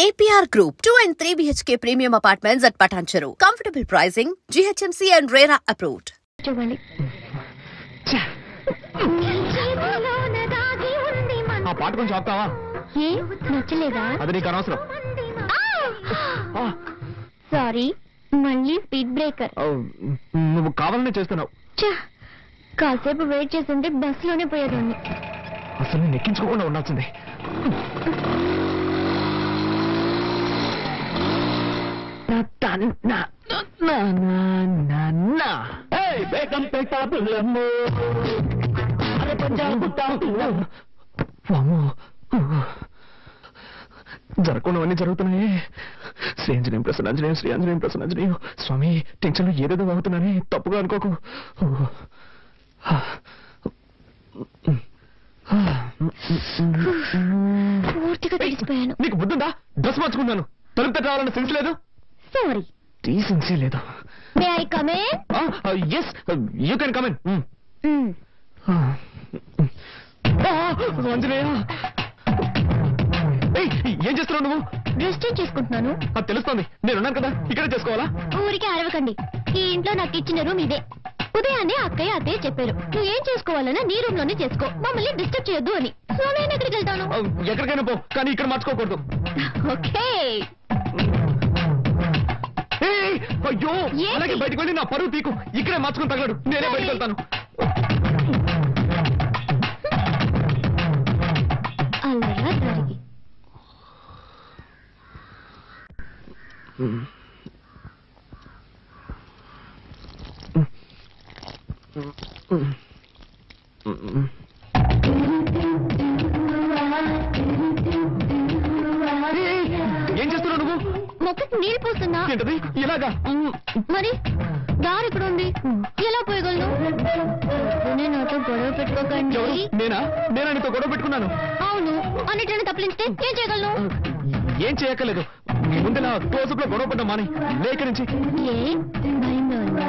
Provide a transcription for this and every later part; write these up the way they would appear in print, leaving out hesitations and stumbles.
APR Group, 2 and 3 BHK premium apartments at Patancheru. Comfortable pricing, GHMC and RERA approved. ఆ పాట కొంచెం ఆపుతావా? ఏ నచ్చలేదా? అది నీకు అనవసరం. సారీ, మళ్ళీ స్పీడ్ బ్రేకర్. నువ్వు కావాలనే చేస్తున్నావు. కాసేపు వెయిట్ చేస్తుంటే బస్సులోనే పోయేదాన్ని. అసలు నేను ఎక్కించుకోకుండా ఉండాల్సిందే. జరగకుండావన్నీ జరుగుతున్నాయి. శ్రీ ఆంజనేయం ప్రసన్నాంజనేయం, శ్రీ ఆంజనేయం ప్రసన్నాంజనేయం. స్వామి, టెన్షన్ లో ఏదేదో అవుతున్నానే, తప్పుగా అనుకోకు. పూర్తిగా తెలిసిపోయాను. నీకు బుద్ధుందా? డ్రెస్ మార్చుకున్నాను, తలుపు తట్ట రావాలన్న సెన్స్ లేదు. సారీ, డీసెన్సీ లేదు. May I come in? yes, you can come in. Anjaneya, ఏం చేస్తున్నావు నువ్వు? డ్రెస్ చేంజ్ చేసుకుంటున్నాను. అది తెలుస్తోంది, నేనున్నాను కదా, ఇక్కడే చేసుకోవాలా? ఊరికే అరవకండి. ఈ ఇంట్లో నాకు ఇచ్చిన రూమ్ ఇదే. ఉదయాన్నే అక్కయ్య అత్తయ్య చెప్పారు, నువ్వు ఏం చేసుకోవాలన్నా నీ రూమ్ లోనే చేసుకో, మమ్మల్ని డిస్టర్బ్ చేయొద్దు అని. సో నేను ఎక్కడికి వెళ్తాను? ఎక్కడికైనా పో, కానీ ఇక్కడ మార్చుకోకూడదు. ఓకే. అయ్యో, అలాగే బయటకు వెళ్ళి నా పరువు తీకు. ఇక్కడే మార్చుకుని తగలడు, నేనే బయటకు వెళ్తాను. అలా జరిగి ఏం చేస్తున్నావు నువ్వు? మొక్కకి నీళ్ళు పోస్తున్నా. ఏంటది ఇలాగా? మరి దారి ఇక్కడ ఉంది, ఎలా పోయగలను? నాతో గొడవ పెట్టుకోకండి. నేనా నీతో గొడవ పెట్టుకున్నాను? అవును, అన్నిటిని తప్పించితే ఏం చేయగలను? ఏం చేయక్కర్లేదు, ముందులా క్లోజప్ లో గొడవ పడ్డా మాని. లేక నుంచి ఏ భయంగా ఉందా?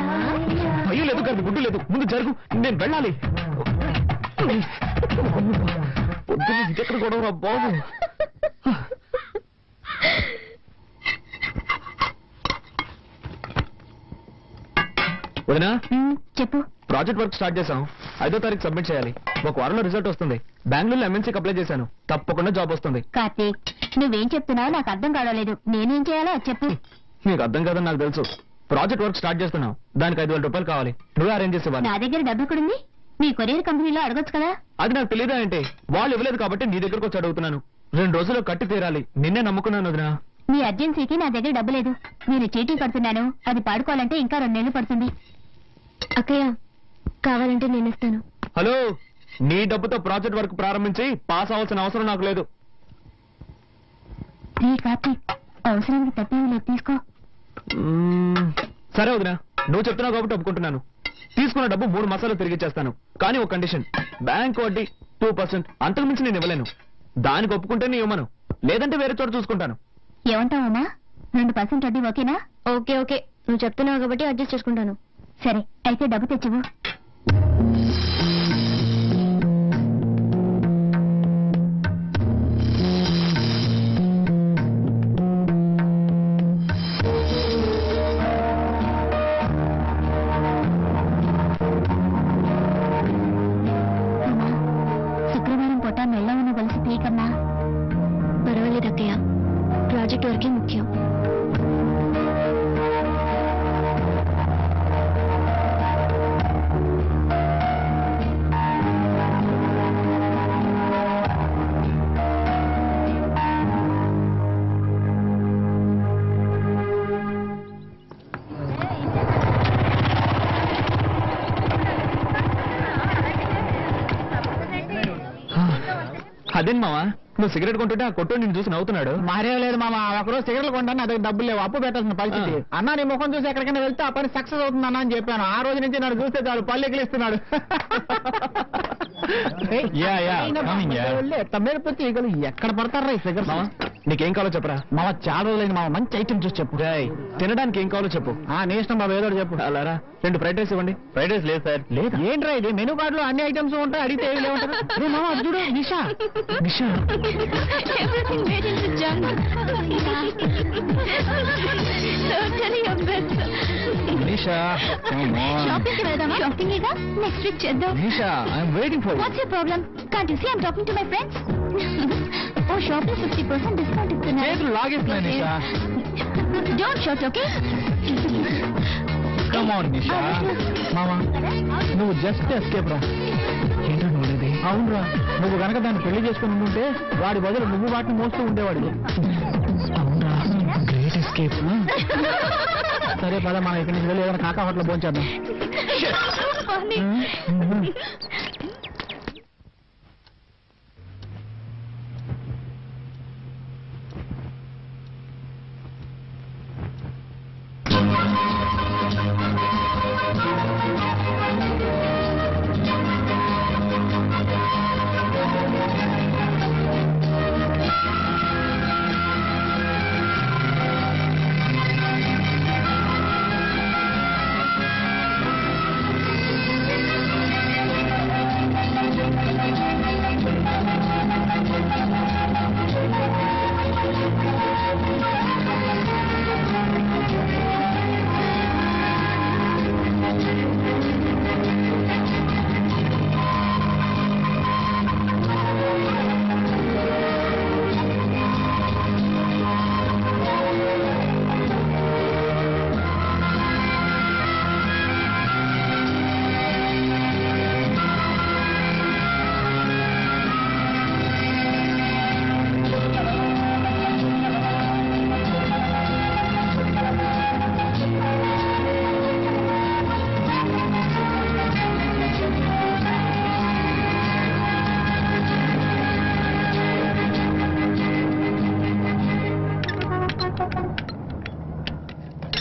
భయం లేదు, కానీ గుడ్డు లేదు. ముందు జరుగు, నేను వెళ్ళాలి. పొద్దున ఇదెక్కడ గొడవ బాబు? వదినా, చెప్పు. ప్రాజెక్ట్ వర్క్ స్టార్ట్ చేశాం. 5వ తారీఖు సబ్మిట్ చేయాలి. ఒక వారంలో రిజల్ట్ వస్తుంది. బెంగళూరులో MNCకి అప్లై చేశాను, తప్పకుండా జాబ్ వస్తుంది. కార్తీక్, నువ్వేం చెప్తున్నావు నాకు అర్థం కావలేదు. నేనేం చేయాలో చెప్పు. నీకు అర్థం కాదని నాకు తెలుసు. ప్రాజెక్ట్ వర్క్ స్టార్ట్ చేస్తున్నావు, దానికి 5,000 రూపాయలు కావాలి. నువ్వే అరేంజ్ చేసేవాళ్ళు. నా దగ్గర డబ్బు ఎక్కడుంది? మీ కొరియర్ కంపెనీలో అడగొచ్చు కదా. అది నాకు తెలియదా అంటే? వాళ్ళు ఇవ్వలేదు కాబట్టి నీ దగ్గరకు వచ్చి అడుగుతున్నాను. 2 రోజుల్లో కట్టి తీరాలి. నిన్నే నమ్ముకున్నాను వదినా. మీ అర్జెన్సీకి నా దగ్గర డబ్బు లేదు. నేను చీటీ కడుతున్నాను, అది పాడుకోవాలంటే ఇంకా 2 నెలలు పడుతుంది. అక్కయ్య, కావాలంటే నేను ఇస్తాను. హలో, నీ డబ్బుతో ప్రాజెక్ట్ వర్క్ ప్రారంభించి పాస్ అవ్వాల్సిన అవసరం నాకు లేదు. కార్తీక్, అవసరానికి తప్పేమీ లేదు, తీసుకో. సరే వదినా, నువ్వు చెప్తున్నావు కాబట్టి ఒప్పుకుంటున్నాను. తీసుకున్న డబ్బు 3 మాసాలు తిరిగి ఇచ్చేస్తాను. కానీ ఒక కండిషన్, బ్యాంక్ వడ్డీ 2%, అంతకు మించి నేను ఇవ్వలేను. దానికి ఒప్పుకుంటే నీ ఇవ్వను, లేదంటే వేరే చోట చూసుకుంటాను. ఏమంటావమ్మా? 2% వడ్డీ ఓకేనా? ఓకే ఓకే, నువ్వు చెప్తున్నావు కాబట్టి అడ్జస్ట్ చేసుకుంటాను. సరే, అయితే డబ్బు తెచ్చివు. శుక్రవారం పూట మెల్లవన్న కలిసి తీకన్నా. పర్వాలేదు అక్కయ్య, ప్రాజెక్ట్ వరకే ముఖ్యం. అదేం మావా, నువ్వు సిగరెట్ కొంటుంటే ఆ కొట్టు నిన్ను చూసి నవ్వుతున్నాడు. మారేం లేదు మామ, ఒకరోజు సిగరెట్లు కొంటాను, నా దగ్గర డబ్బులు లేవు, అప్పు పెట్టాల్సిన పరిస్థితి. అన్న నీ ముఖం చూసి ఎక్కడికైనా వెళ్తే ఆ పని సక్సెస్ అవుతుంది అన్న అని చెప్పాను. ఆ రోజు నుంచి నన్ను చూస్తే చాలు పల్లెకిలిస్తున్నాడు. తమ్మేడిపోతే ఈగలు ఎక్కడ పడతారా ఈ సిగరెట్? నీకేం కావాలో చెప్పరా? మామ చాలా రోజులైంది మామ, మంచి ఐటమ్ చూసి చెప్పు. తినడానికి ఏం కావాలో చెప్పు. నీ ఇష్టం బాబు, ఏదో చెప్పు. అలారా, 2 ఫ్రైడ్ రైస్ ఇవ్వండి. ఫ్రైడ్ రైస్ లేదు సార్. లేదు ఏంట్రా ఇది? మెనూ కార్డులో అన్ని ఐటమ్స్ ఉంటాయి, అడిగితే ఏమి లేవంటారు. మామ చూడు, నిషా. Everything made into junk. Totally your best. Nisha, come on. Shopping కి వెళ్దామా? Shopping ఏగా next week చేద్దాం. Nisha, I'm waiting for you. What's your problem? Can't you see I'm talking to my friends? Oh, shopping 50% discount ఇస్తున్నారు. చేతులు లాగేస్తున్నా నిషా. Don't shout, okay? Come on, Nisha. మామా నువ్వు just escape రా. ఏంటో నువ్వులేది. అవునరా, నువ్వు కనుక దాన్ని పెళ్లి చేసుకుని ఉంటే వాడి బదులు నువ్వు వాటిని మోస్తూ ఉండేవాడు. అవునా, గ్రేట్ ఎస్కేప్. సరే పద, మనం ఇక్కడి నుంచి వెళ్ళి ఏదైనా కాకా హోటల్ భోంచేద్దాం.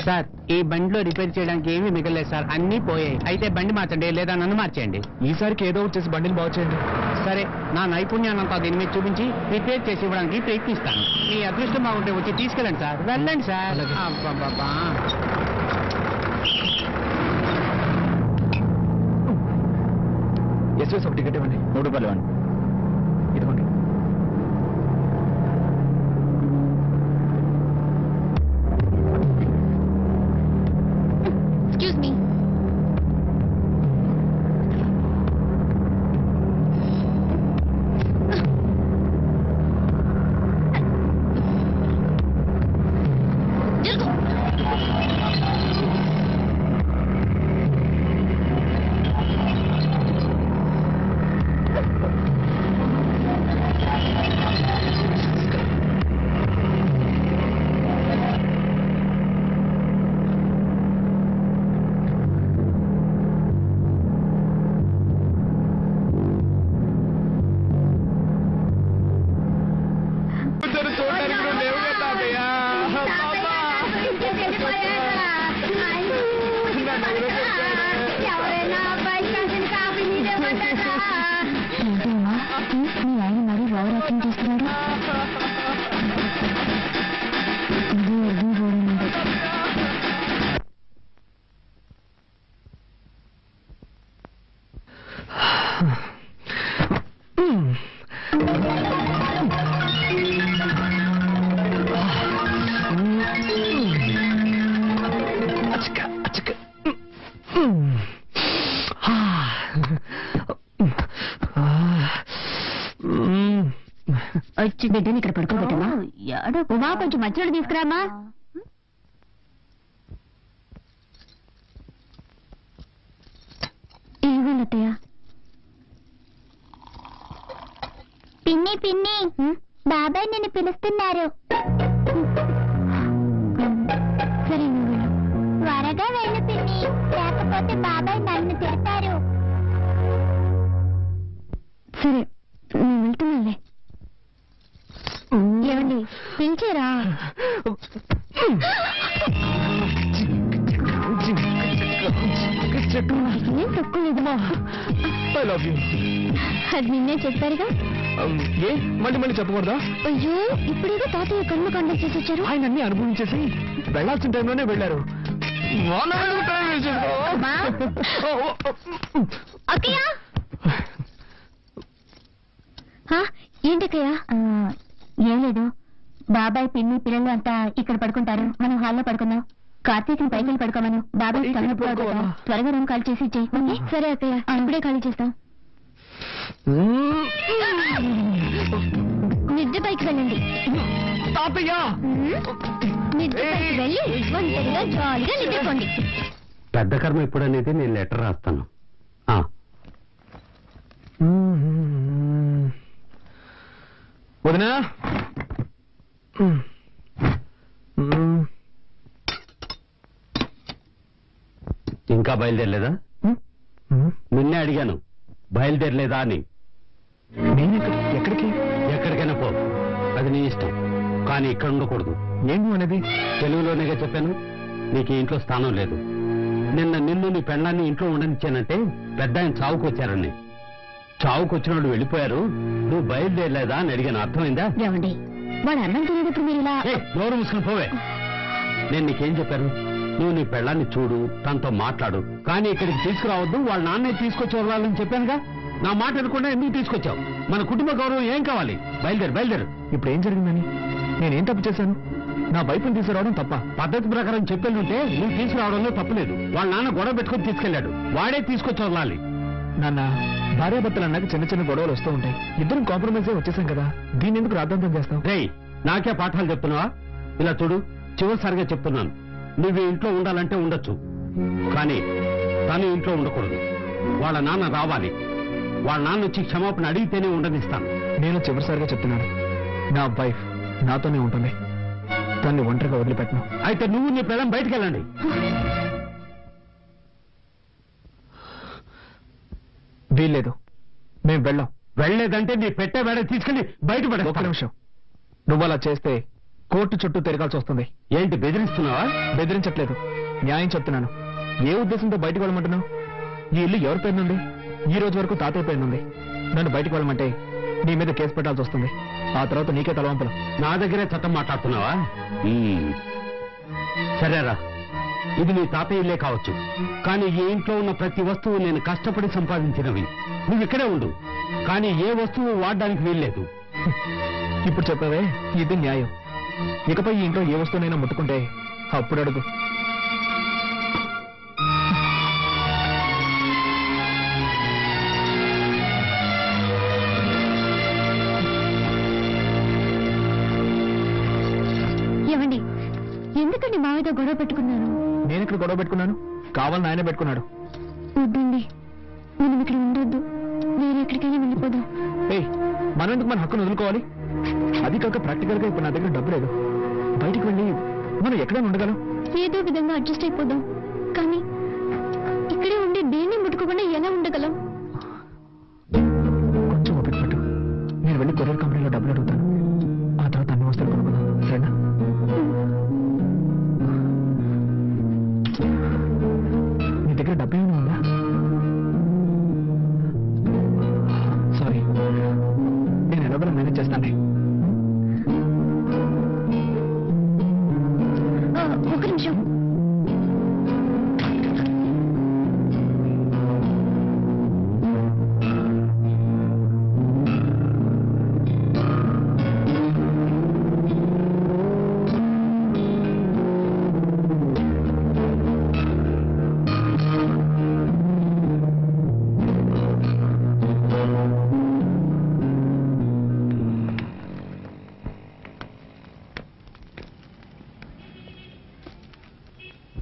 సార్, ఈ బండిలో రిపేర్ చేయడానికి ఏమీ మిగలేదు సార్, అన్నీ పోయాయి. అయితే బండి మార్చండి, లేదా నన్ను మార్చేయండి. ఈసారికి ఏదో వచ్చేసి బండిని బాగు చేయండి. సరే, నా నైపుణ్యాన్నంతా దీని మీద చూపించి రిపేర్ చేసి ఇవ్వడానికి ప్రయత్నిస్తాను. మీ అదృష్టం బాగుంటే వచ్చి తీసుకెళ్ళండి సార్. వెళ్ళండి సార్. అబ్బబ్బబ్బా. ఎస్ఎస్ ఒక టికెట్ ఇవ్వండి. 3 రూపాయలు ఇవ్వండి. ఇదిగోండి. Excuse me. వచ్చి బిడ్డని ఇక్కడ పడుకోబెట్టమా? ఉమా, కొంచెం మధ్యలో తీసుకురామా. ఏమన్నయ్య? పిన్ని పిన్ని, బాబాయ్ నిన్ను పిలుస్తున్నారు. సరే, నువ్వు త్వరగా వెళ్ళు పిన్ని, లేకపోతే బాబాయ్ నన్ను తిడతారు. సరే, నేను వెళ్తున్నానులే. ఏమండి, పిలిచారా? ఏం తక్కువ. అది నిన్నే చెప్పారుగా. ఏ మళ్ళీ మళ్ళీ చెప్పకూడదా? అయ్యో, ఇప్పుడేదో తాతయ్య కన్ను కండలు చేసి వచ్చారు. ఆయన అన్ని అనుభవించేసి వెళ్లాల్సిన టైంలోనే వెళ్ళారు. ఏంటక్కయ్య? ఏం లేదు, బాబాయ్ పిన్ని పిల్లలు అంతా ఇక్కడ పడుకుంటారు, మనం హాల్లో పడుకుందాం. కార్తీక్ని పైకి పడుకోమను. బాబాయ్ త్వరగా రూమ్ ఖాళీ చేసి ఇచ్చేయి. సరే అక్కయ్య, ఇప్పుడే ఖాళీ చేస్తాం. నిద్ర పైకి వెళ్ళండి. నిద్ర పైకి వెళ్ళి ఒంటరిగా జాలీగా నిద్రపోండి. పెద్ద కర్మ ఎప్పుడనేది నేను లెటర్ రాస్తాను. వదినా, ఇంకా బయలుదేరలేదా? నిన్నే అడిగాను, బయలుదేరలేదా అని. నేను ఎక్కడికి? ఎక్కడికైనా పో, అది నీ ఇష్టం, కానీ ఇక్కడ ఉండకూడదు. ఏంటి అనేది? తెలుగులోనేగా చెప్పాను, నీకు ఇంట్లో స్థానం లేదు. నిన్ను నీ పెళ్ళాన్ని ఇంట్లో ఉండనిచ్చానంటే పెద్ద ఆయన చావుకు వచ్చారని. చావుకు వచ్చిన వాళ్ళు వెళ్ళిపోయారు, నువ్వు బయలుదేరలేదా అని అడిగాను. అర్థమైందా? ఏమండి, వాడు అన్నం తినేటప్పుడు మీరు ఇలా నోరు మూసుకుని పోవే. నేను నీకేం చెప్పాను? నువ్వు నీ పెళ్ళాన్ని చూడు, తనతో మాట్లాడు, కానీ ఇక్కడికి తీసుకురావద్దు, వాళ్ళ నాన్నే తీసుకొచ్చి వదలాలని చెప్పానుగా. నా మాట అనుకుండా ఎందుకు తీసుకొచ్చావు? మన కుటుంబ గౌరవం ఏం కావాలి? బయలుదేరు. ఇప్పుడు ఏం జరిగిందని? నేనేం తప్పు చేశాను? నా వైపుని తీసుకురావడం తప్ప? పద్ధతి ప్రకారం చెప్పేళ్ళుంటే నువ్వు తీసుకురావడంలో తప్పులేదు. వాళ్ళ నాన్న గొడవ పెట్టుకుని తీసుకెళ్లాడు, వాడే తీసుకొచ్చి వదలాలి. నాన్న, భార్యాభర్తలు అన్నాక చిన్న చిన్న గొడవలు వస్తూ ఉంటాయి. ఇద్దరం కాంప్రమైజ్ వచ్చేసాం కదా, దీన్ని ఎందుకు రాద్ధాంతం చేస్తాం? రేయ్, నాకే పాఠాలు చెప్తున్నావా? ఇలా చూడు, చివరిసారిగా చెప్తున్నాను, నువ్వు ఇంట్లో ఉండాలంటే ఉండొచ్చు, కానీ తను ఇంట్లో ఉండకూడదు. వాళ్ళ నాన్న రావాలి, వాళ్ళ నాన్న వచ్చి క్షమాపణ అడిగితేనే ఉండనిస్తాను. నేను చివరిసారిగా చెప్తున్నాను, నా వైఫ్ నాతోనే ఉంటుంది, తన్ని ఒంటరిగా వదిలిపెట్టను. అయితే నువ్వు నీ పిల్లం బయటికి వెళ్ళండి. వీల్లేదు, మేం వెళ్ళాం. వెళ్ళలేదంటే నీ పెట్టే వేడ తీసుకెళ్లి బయటపడే. ఒక్క నిమిషం, నువ్వు అలా చేస్తే కోర్టు చుట్టూ తిరగాల్సి వస్తుంది. ఏంటి బెదిరిస్తున్నావా? బెదిరించట్లేదు, న్యాయం చెప్తున్నాను. ఏ ఉద్దేశంతో బయటకు వెళ్ళమంటున్నావు? ఈ ఇల్లు ఎవరి పేరునుంది? ఈ రోజు వరకు తాతయ్య పేరునుంది. నన్ను బయటకు వెళ్ళమంటే నీ మీద కేసు పెట్టాల్సి వస్తుంది. ఆ తర్వాత నీకే తలవంపలు. నా దగ్గరే చట్టం మాట్లాడుతున్నావా? సరేరా, ఇది నీ తాతయ్య ఇల్లే కావచ్చు, కానీ ఈ ఇంట్లో ఉన్న ప్రతి వస్తువు నేను కష్టపడి సంపాదించినవి. నువ్వు ఇక్కడే ఉండు, కానీ ఏ వస్తువు వాడడానికి వీల్లేదు. ఇప్పుడు చెప్పవే, ఇది న్యాయం. ఇకపై ఈ ఇంట్లో ఏ వస్తువునైనా ముట్టుకుంటే అప్పుడు అడుగు. ఏమండి, ఎందుకండి మావితో గొడవ పెట్టుకున్నారు? నేను ఇక్కడ గొడవ పెట్టుకున్నాను, కావాలని ఆయన పెట్టుకున్నాడు. వద్దండి, మనం ఇక్కడ ఉండొద్దు, వేరే ఎక్కడికైనా వెళ్ళిపోదాం. ఏయ్, మనం ఎందుకు మన హక్కును వదులుకోవాలి? అది కాక ప్రాక్టికల్ గా ఇప్పుడు నా దగ్గర డబ్బు లేదు. బయటికి వెళ్ళి మనం ఎక్కడైనా ఉండగలం. ఏదో విధంగా అడ్జస్ట్ అయిపోదాం, కానీ ఇక్కడే ఉండి దేన్ని ముట్టుకోకుండా ఎలా ఉండగలం? కొంచెం ఓపిక పట్టు, నేను వెళ్ళి కొరియర్ కంపెనీలో డబ్బులు అడుగుతాను. ఆ తర్వాత అన్ని వస్తువులు కొనుక్కుందాం, సరేనా? నీ దగ్గర డబ్బు ఏమైనా ఉందా? సారీ, నేను ఎలాగో మేనేజ్ చేస్తాను. ఒక నిమిషం.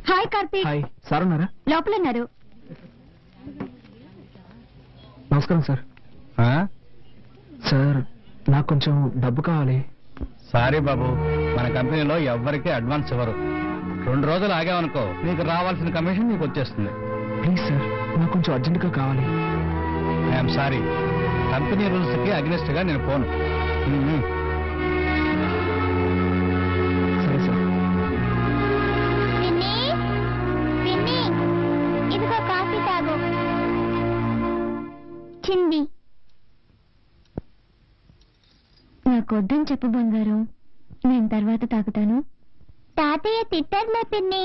హాయ్ కార్తీక్. హాయ్, సార్ ఉన్నారా? లోపల ఉన్నారు. నమస్కారం సార్. సార్, నాకు కొంచెం డబ్బు కావాలి. సారీ బాబు, మన కంపెనీలో ఎవ్వరికీ అడ్వాన్స్ ఇవ్వరు. 2 రోజులు ఆగామనుకో, నీకు రావాల్సిన కమిషన్ నీకు వచ్చేస్తుంది. ప్లీజ్ సార్, నాకు కొంచెం అర్జెంటుగా కావాలి. ఐఎమ్ సారీ, కంపెనీ రూల్స్ కి అగ్నిస్ట్ గా నేను పోను. సరే సార్. ఇదిగో కాఫీ తాగు. చింది నాకు వద్దని చెప్పు బంగారం, నేను తర్వాత తాగుతాను. తాతయ్య తిట్టర్లే పిన్ని.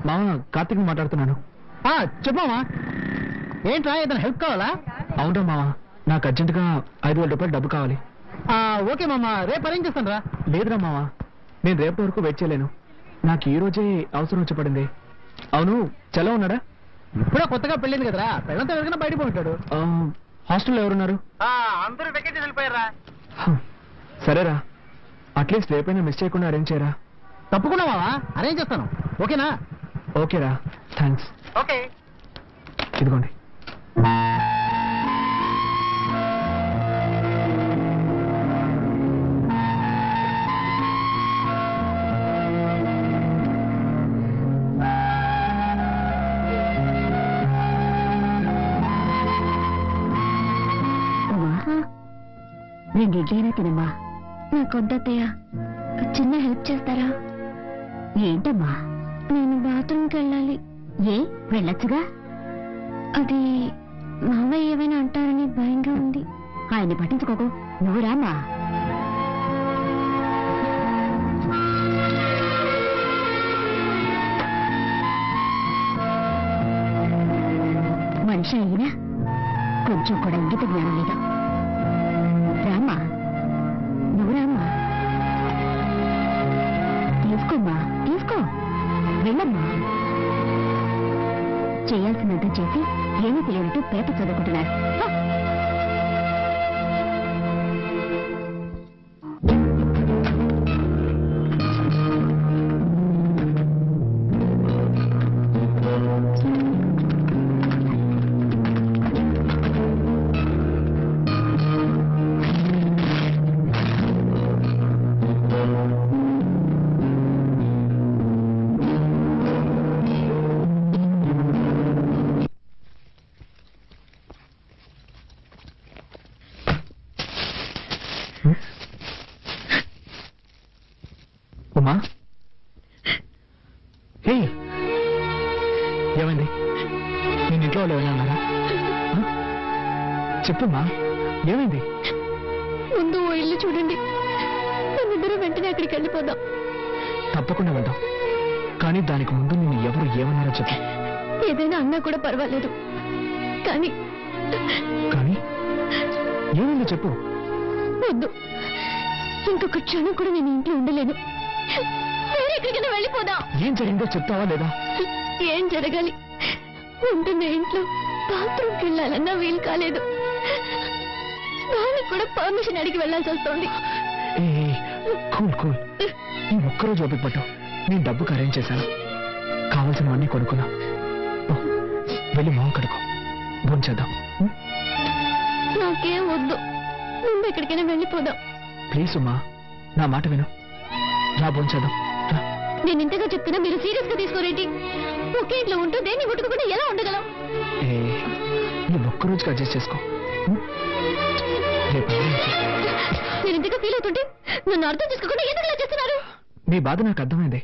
మామ కార్తీక్ మాట్లాడుతున్నాను. చెప్పమ్మా. ఏంట్రా ఏదైనా హెల్ప్ కావాలా? అవునా మామ, నాకు అర్జెంటుగా 5,000 రూపాయలు డబ్బు కావాలి. ఓకే మామ, రేపు అరేంజ్ చేస్తాను రా. లేదురా మామ, నేను రేపటి వరకు వెయిట్ చేయలేను. నాకు ఈ రోజే అవసరం వచ్చి పడింది. అవును, చలో ఉన్నాడా? ఇప్పుడే కొత్తగా పెళ్ళింది కదరా, పెళ్ళంతా ఎవరికైనా బయట పోయింటాడు. హాస్టల్లో ఎవరున్నారు? అందరూ వెకేషన్ వెళ్ళిపోయారా. సరేరా, అట్లీస్ట్ రేపైనా మిస్ చేయకుండా అరేంజ్ చేయరా. తప్పకుండా మావా, అరేంజ్ చేస్తాను. ఓకేనా? ఓకేరా, థ్యాంక్స్. ఓకే. ఇదిగోండి. రెండు ఇడ్లీనా తినమ్మా. నాకు వద్దయ్య, చిన్న హెల్ప్ చేస్తారా? ఏంటమ్మా? నేను బాత్రూమ్కి వెళ్ళాలి. ఏ వెళ్ళొచ్చుగా. అది మామయ్య ఏమైనా అంటారని భయంగా ఉంది. ఆయన్ని పట్టించుకోకు, నువ్వు రామ్మా. మనిషి అయినా కొంచెం కూడా ఇంగిత జ్ఞానం లేదు. రామ్మా, నువ్వు రామ్మా. తీసుకోమ్మా, తీసుకో, వెళ్ళమ్మా. చేయాల్సినంత చేసి ఏమీ తెలియనట్టు పేపర్ చదువుకుంటున్నారు. ఉమా, హే, ఏమైంది? నేను ఇంట్లో వాళ్ళు ఏమైనా అన్నారా? చెప్పమ్మా, ఏమైంది? ముందు ఓ ఇల్లు చూడండి, మనిద్దరం వెంటనే అక్కడికి వెళ్ళిపోదాం. తప్పకుండా వెళ్దాం, కానీ దానికి ముందు నేను ఎవరు ఏమన్నారో చెప్పు. ఏదైనా అన్నా కూడా పర్వాలేదు, కానీ కానీ ఏమైందో చెప్పు. వద్దు, ఇంకొక క్షణం కూడా నేను ఇంట్లో ఉండలేను. వేరే ఎక్కడికైనా వెళ్ళిపోదాం. ఏం జరిగిందో చెప్తావా లేదా? ఏం జరగాలి? ఉంటున్న ఇంట్లో బాత్రూమ్కి వెళ్ళాలన్నా వీలు కాలేదు. వాళ్ళకి కూడా పర్మిషన్ అడిగి వెళ్ళాల్సి వస్తుంది. కూల్ కూల్, ఈ ఒక్కరోజు ఓపిక పట్టు. నేను డబ్బుకి అరేంజ్ చేశాను, కావాల్సినవన్నీ కొనుక్కున్నా. వెళ్ళి మొహం కడుకో, భోంచేద్దాం. నాకేం వద్దు, ముందు ఎక్కడికైనా వెళ్ళిపోదాం. ప్లీజ్ ఉమ్మా, నా మాట విను. రా, భోంచేద్దాం. నేను ఇంతగా చెప్తున్నా, మీరు సీరియస్ గా తీసుకోరేంటి? ఒకే ఇంట్లో ఉంటూ దేన్ని ముట్టుకోకుండా ఎలా ఉండగలం? ఈ ఒక్కరోజుకి అడ్జస్ట్ చేసుకో. నేను ఇంతగా ఫీల్ అవుతుంటే నన్ను అర్థం చేసుకోకుండా ఎందుకు ఇలా చేస్తున్నారు? నీ బాధ నాకు అర్థమైంది.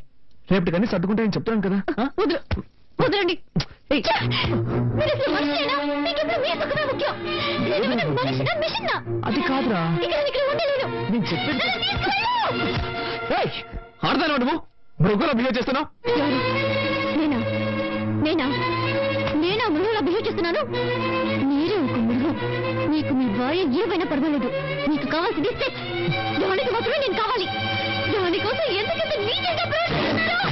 రేపటి కానీ సర్దుకుంటాయని చెప్తాను కదా. వదలండి. మీరు అసలు మనిషేనా? మీకెప్పుడు మీ సుఖమే ముఖ్యం. నేనేమైనా మనిషినా, మిషన్నా? అది కాదురా, ఇక్కడ ఉండలేను. నేను చెప్పేది ఆడదాను. నువ్వు మృగంలా బిహేవ్ చేస్తున్నావు. నేనా నేనా నేనా మృగంలా బిహేవ్ చేస్తున్నాను? మీరే ఒక మృగం. మీకు మీ భార్య ఏమైనా పర్వాలేదు. మీకు కావాల్సింది సెక్స్. దానికి మాత్రమే నేను కావాలి. దానికోసం ఎందుకంత నీచంగా ప్రవర్తిస్తున్నావు?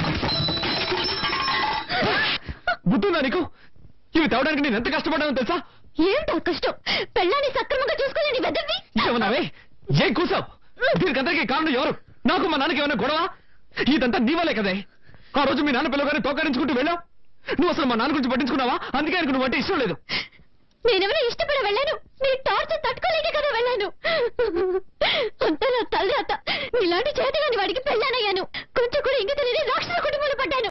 బుద్ధుందా నీకు? ఇవి తేవడానికి నేను ఎంత కష్టపడ్డానో తెలుసా? ఏమిటో కష్టం? పెళ్ళాన్ని సక్రమంగా చూసుకోలేని వెదవి. ఏమన్నావే? ఏం కూసావు? దీనికందరికీ కారణం ఎవరు? నాకు మా నాన్నకి ఏమైనా గొడవ? ఇదంతా నీ వల్లే కదే. ఆ రోజు మీ నాన్న పిల్లగానే తోకరించుకుంటూ వెళ్ళావు. నువ్వు అసలు మా నాన్న గురించి పట్టించుకున్నావా? అందుకే ఆయనకు నువ్వు అంటే ఇష్టం లేదు. నేనెవరో ఇష్టపడి వెళ్ళాను. మీరు టార్చర్ తట్టుకోలేకే కదా